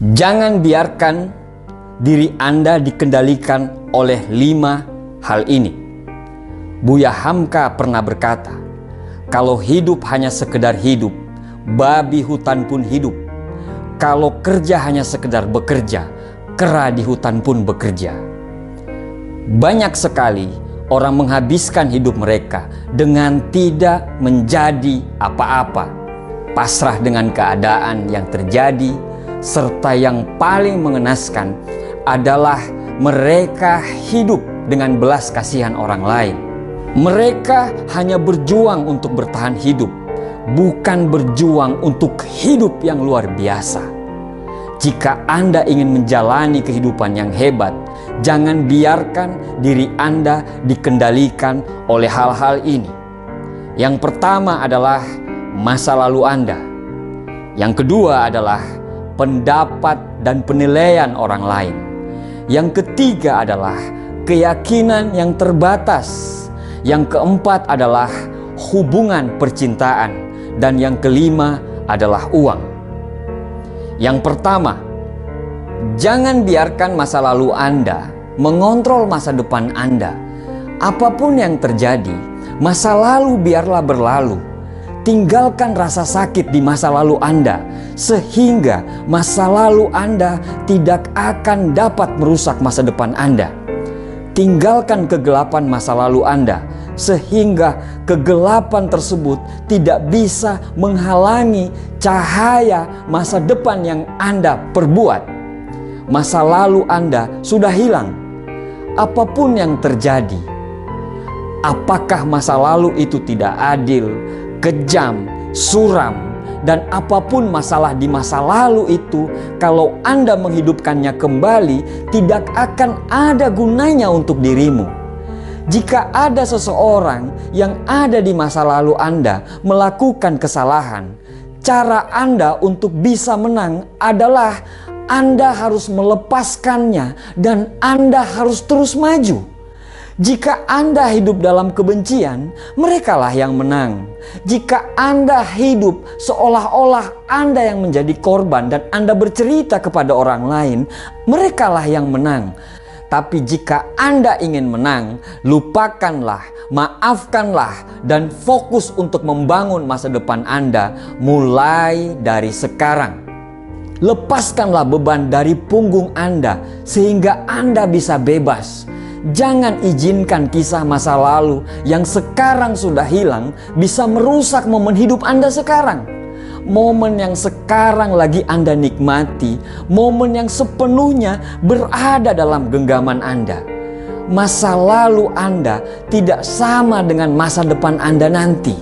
Jangan biarkan diri Anda dikendalikan oleh 5 hal ini. Buya Hamka pernah berkata, kalau hidup hanya sekedar hidup, babi hutan pun hidup. Kalau kerja hanya sekedar bekerja, kera di hutan pun bekerja. Banyak sekali orang menghabiskan hidup mereka dengan tidak menjadi apa-apa, pasrah dengan keadaan yang terjadi, serta yang paling mengenaskan adalah mereka hidup dengan belas kasihan orang lain. Mereka hanya berjuang untuk bertahan hidup, bukan berjuang untuk hidup yang luar biasa. Jika Anda ingin menjalani kehidupan yang hebat, jangan biarkan diri Anda dikendalikan oleh hal-hal ini. Yang pertama adalah masa lalu Anda. Yang kedua adalah pendapat dan penilaian orang lain. Yang ketiga adalah keyakinan yang terbatas. Yang keempat adalah hubungan percintaan. Dan yang kelima adalah uang. Yang pertama, jangan biarkan masa lalu Anda mengontrol masa depan Anda. Apapun yang terjadi, masa lalu biarlah berlalu. Tinggalkan rasa sakit di masa lalu Anda, sehingga masa lalu Anda tidak akan dapat merusak masa depan Anda. Tinggalkan kegelapan masa lalu Anda, sehingga kegelapan tersebut tidak bisa menghalangi cahaya masa depan yang Anda perbuat. Masa lalu Anda sudah hilang. Apapun yang terjadi, apakah masa lalu itu tidak adil, kejam, suram, dan apapun masalah di masa lalu itu, kalau Anda menghidupkannya kembali, tidak akan ada gunanya untuk dirimu. Jika ada seseorang yang ada di masa lalu Anda melakukan kesalahan, cara Anda untuk bisa menang adalah Anda harus melepaskannya dan Anda harus terus maju. Jika Anda hidup dalam kebencian, merekalah yang menang. Jika Anda hidup seolah-olah Anda yang menjadi korban dan Anda bercerita kepada orang lain, merekalah yang menang. Tapi jika Anda ingin menang, lupakanlah, maafkanlah, dan fokus untuk membangun masa depan Anda mulai dari sekarang. Lepaskanlah beban dari punggung Anda sehingga Anda bisa bebas. Jangan izinkan kisah masa lalu yang sekarang sudah hilang bisa merusak momen hidup Anda sekarang. Momen yang sekarang lagi Anda nikmati, momen yang sepenuhnya berada dalam genggaman Anda. Masa lalu Anda tidak sama dengan masa depan Anda nanti.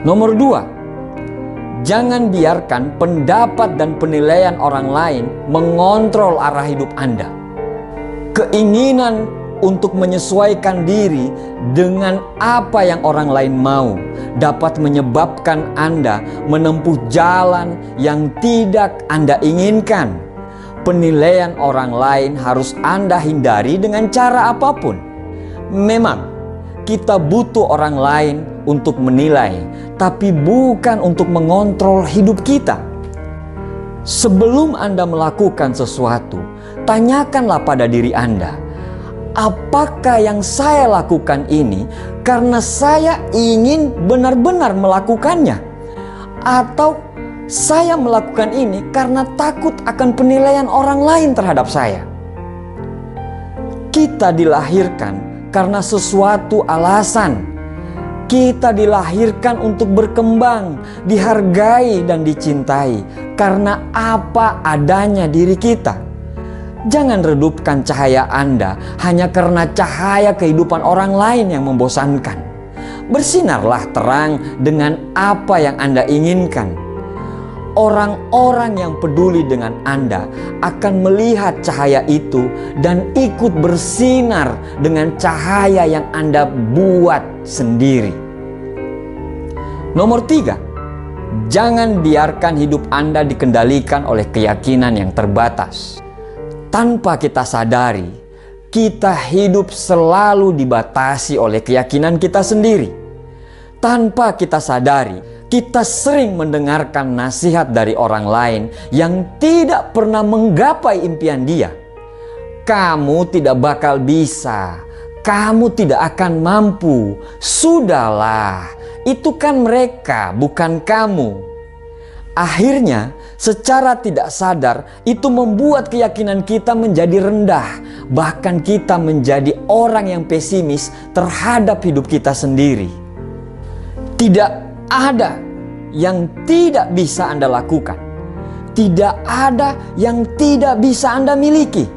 Nomor 2, jangan biarkan pendapat dan penilaian orang lain mengontrol arah hidup Anda. Keinginan untuk menyesuaikan diri dengan apa yang orang lain mau dapat menyebabkan Anda menempuh jalan yang tidak Anda inginkan. Penilaian orang lain harus Anda hindari dengan cara apapun. Memang kita butuh orang lain untuk menilai, tapi bukan untuk mengontrol hidup kita. Sebelum Anda melakukan sesuatu, tanyakanlah pada diri Anda, apakah yang saya lakukan ini karena saya ingin benar-benar melakukannya? Atau saya melakukan ini karena takut akan penilaian orang lain terhadap saya? Kita dilahirkan karena sesuatu alasan. Kita dilahirkan untuk berkembang, dihargai dan dicintai karena apa adanya diri kita. Jangan redupkan cahaya Anda hanya karena cahaya kehidupan orang lain yang membosankan. Bersinarlah terang dengan apa yang Anda inginkan. Orang-orang yang peduli dengan Anda akan melihat cahaya itu dan ikut bersinar dengan cahaya yang Anda buat sendiri. Nomor 3, jangan biarkan hidup Anda dikendalikan oleh keyakinan yang terbatas. Tanpa kita sadari, kita hidup selalu dibatasi oleh keyakinan kita sendiri. Tanpa kita sadari, Kita sering mendengarkan nasihat dari orang lain yang tidak pernah menggapai impian dia. Kamu tidak bakal bisa, kamu tidak akan mampu. Sudahlah, itu kan mereka, bukan kamu. Akhirnya, secara tidak sadar, itu membuat keyakinan kita menjadi rendah. Bahkan kita menjadi orang yang pesimis terhadap hidup kita sendiri. Tidak ada yang tidak bisa Anda lakukan. Tidak ada yang tidak bisa Anda miliki.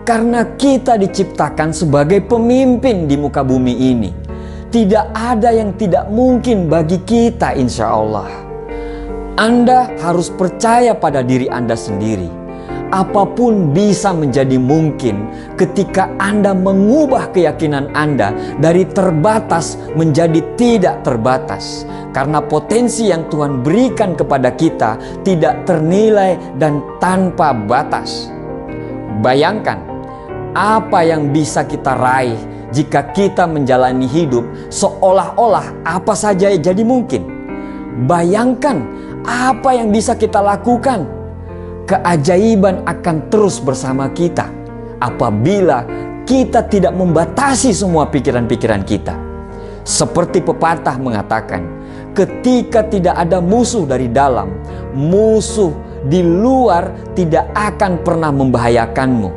Karena kita diciptakan sebagai pemimpin di muka bumi ini. Tidak ada yang tidak mungkin bagi kita, insya Allah. Anda harus percaya pada diri Anda sendiri. Apapun bisa menjadi mungkin ketika Anda mengubah keyakinan Anda dari terbatas menjadi tidak terbatas. Karena potensi yang Tuhan berikan kepada kita tidak ternilai dan tanpa batas. Bayangkan apa yang bisa kita raih jika kita menjalani hidup seolah-olah apa saja jadi mungkin. Bayangkan apa yang bisa kita lakukan. Keajaiban akan terus bersama kita apabila kita tidak membatasi semua pikiran-pikiran kita. Seperti pepatah mengatakan, ketika tidak ada musuh dari dalam, musuh di luar tidak akan pernah membahayakanmu.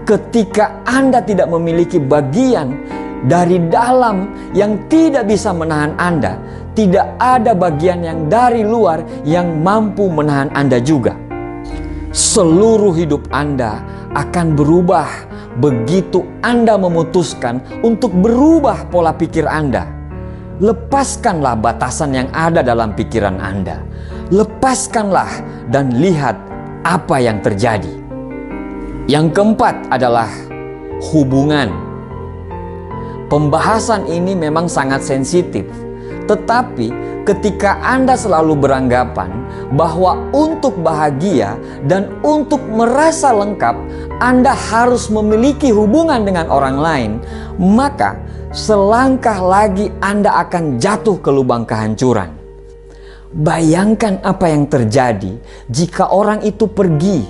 Ketika Anda tidak memiliki bagian dari dalam yang tidak bisa menahan Anda, tidak ada bagian yang dari luar yang mampu menahan Anda juga. Seluruh hidup Anda akan berubah begitu Anda memutuskan untuk berubah pola pikir Anda. Lepaskanlah batasan yang ada dalam pikiran Anda. Lepaskanlah dan lihat apa yang terjadi. Yang keempat adalah hubungan. Pembahasan ini memang sangat sensitif, tetapi ketika Anda selalu beranggapan bahwa untuk bahagia dan untuk merasa lengkap Anda harus memiliki hubungan dengan orang lain, maka selangkah lagi Anda akan jatuh ke lubang kehancuran. Bayangkan apa yang terjadi jika orang itu pergi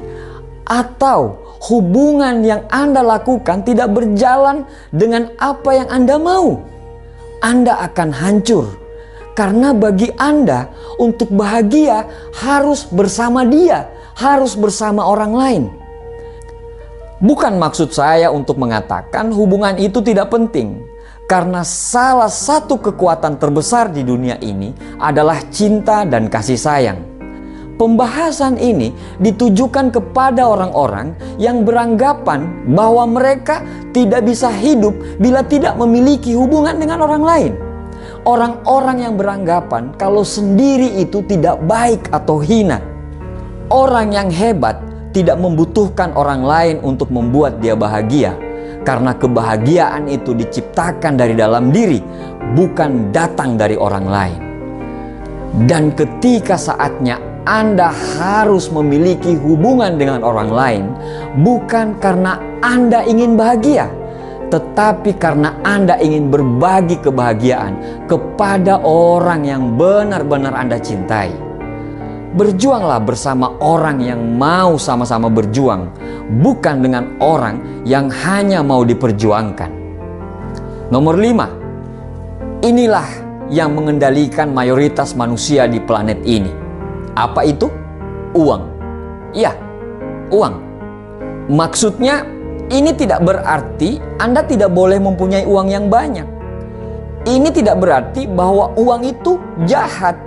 atau hubungan yang Anda lakukan tidak berjalan dengan apa yang Anda mau. Anda akan hancur. Karena bagi Anda untuk bahagia harus bersama dia, harus bersama orang lain. Bukan maksud saya untuk mengatakan hubungan itu tidak penting. Karena salah satu kekuatan terbesar di dunia ini adalah cinta dan kasih sayang. Pembahasan ini ditujukan kepada orang-orang yang beranggapan bahwa mereka tidak bisa hidup bila tidak memiliki hubungan dengan orang lain. Orang-orang yang beranggapan kalau sendiri itu tidak baik atau hina. Orang yang hebat tidak membutuhkan orang lain untuk membuat dia bahagia. Karena kebahagiaan itu diciptakan dari dalam diri, bukan datang dari orang lain. Dan ketika saatnya Anda harus memiliki hubungan dengan orang lain, bukan karena Anda ingin bahagia, tetapi karena Anda ingin berbagi kebahagiaan kepada orang yang benar-benar Anda cintai. Berjuanglah bersama orang yang mau sama-sama berjuang, bukan dengan orang yang hanya mau diperjuangkan. Nomor 5. Inilah yang mengendalikan mayoritas manusia di planet ini. Apa itu? Uang. Ya, uang. Maksudnya, ini tidak berarti Anda tidak boleh mempunyai uang yang banyak. Ini tidak berarti bahwa uang itu jahat.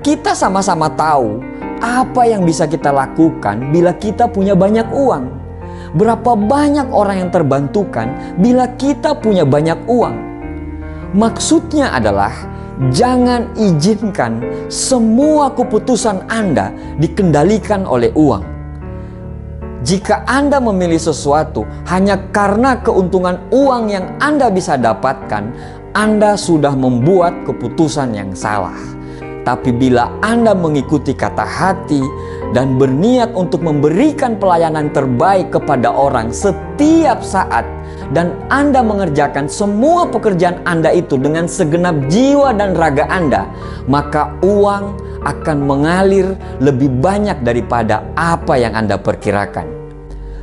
Kita sama-sama tahu apa yang bisa kita lakukan bila kita punya banyak uang. Berapa banyak orang yang terbantukan bila kita punya banyak uang. Maksudnya adalah jangan izinkan semua keputusan Anda dikendalikan oleh uang. Jika Anda memilih sesuatu hanya karena keuntungan uang yang Anda bisa dapatkan, Anda sudah membuat keputusan yang salah. Tapi bila Anda mengikuti kata hati dan berniat untuk memberikan pelayanan terbaik kepada orang setiap saat, dan Anda mengerjakan semua pekerjaan Anda itu dengan segenap jiwa dan raga Anda, maka uang akan mengalir lebih banyak daripada apa yang Anda perkirakan.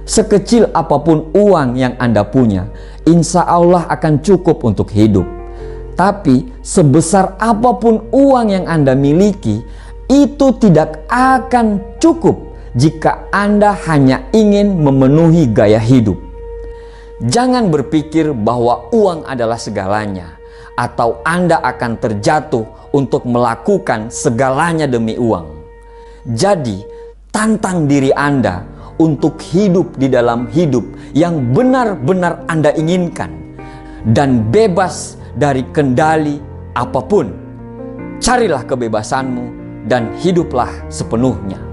Sekecil apapun uang yang Anda punya, insya Allah akan cukup untuk hidup. Tapi sebesar apapun uang yang Anda miliki, itu tidak akan cukup jika Anda hanya ingin memenuhi gaya hidup. Jangan berpikir bahwa uang adalah segalanya, atau Anda akan terjatuh untuk melakukan segalanya demi uang. Jadi, tantang diri Anda untuk hidup di dalam hidup yang benar-benar Anda inginkan, dan bebas dari kendali apapun. Carilah kebebasanmu dan hiduplah sepenuhnya.